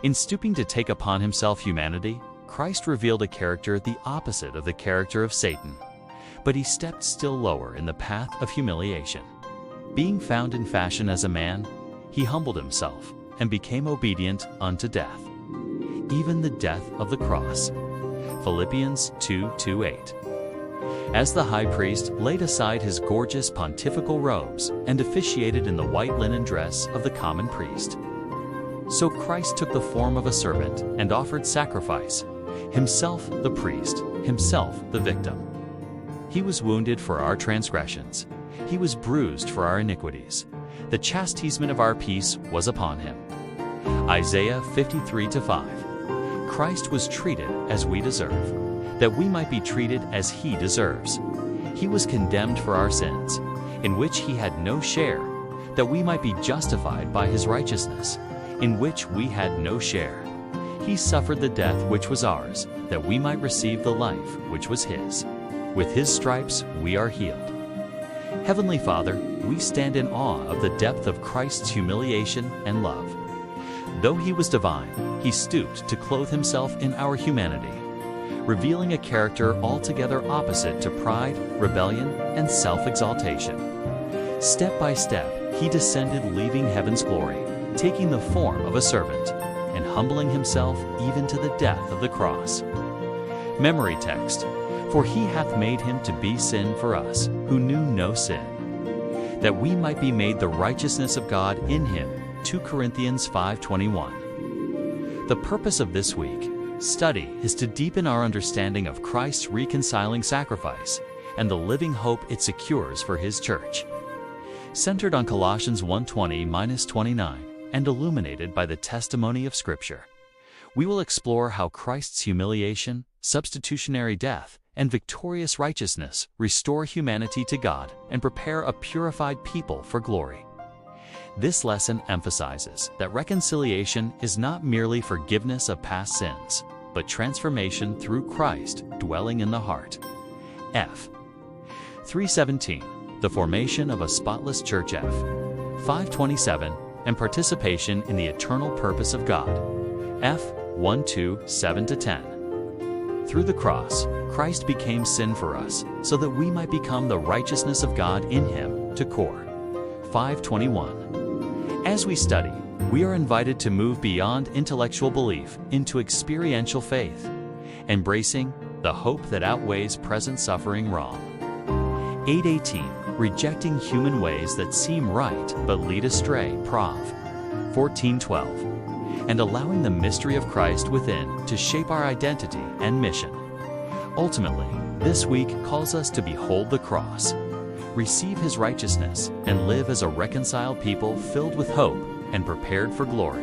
In stooping to take upon himself humanity, Christ revealed a character the opposite of the character of Satan. But he stepped still lower in the path of humiliation. Being found in fashion as a man, he humbled himself and became obedient unto death, even the death of the cross. Philippians 2:8. As the high priest laid aside his gorgeous pontifical robes and officiated in the white linen dress of the common priest, so Christ took the form of a servant and offered sacrifice, himself the priest, himself the victim. He was wounded for our transgressions, he was bruised for our iniquities. The chastisement of our peace was upon him. Isaiah 53:5. Christ was treated as we deserve, that we might be treated as he deserves. He was condemned for our sins, in which he had no share, that we might be justified by his righteousness, in which we had no share. He suffered the death which was ours, that we might receive the life which was his. With his stripes we are healed. Heavenly Father, we stand in awe of the depth of Christ's humiliation and love. Though he was divine, he stooped to clothe himself in our humanity, revealing a character altogether opposite to pride, rebellion, and self-exaltation. Step by step, he descended, leaving heaven's glory, taking the form of a servant, and humbling himself even to the death of the cross. Memory text: For he hath made him to be sin for us, who knew no sin, that we might be made the righteousness of God in him. 2 Corinthians 5:21. The purpose of this week study is to deepen our understanding of Christ's reconciling sacrifice and the living hope it secures for his church. Centered on Colossians 1:20-29 and illuminated by the testimony of Scripture, we will explore how Christ's humiliation, substitutionary death, and victorious righteousness restore humanity to God and prepare a purified people for glory. This lesson emphasizes that reconciliation is not merely forgiveness of past sins, but transformation through Christ dwelling in the heart. F. 3:17, the formation of a spotless church. F. 5:27, and participation in the eternal purpose of God. F. 1:2-7-10. Through the cross, Christ became sin for us, so that we might become the righteousness of God in him. To core. 5:21. As we study, we are invited to move beyond intellectual belief into experiential faith, embracing the hope that outweighs present suffering wrong. 8:18, rejecting human ways that seem right but lead astray. Prov. 14:12, and allowing the mystery of Christ within to shape our identity and mission. Ultimately, this week calls us to behold the cross, receive his righteousness, and live as a reconciled people filled with hope and prepared for glory.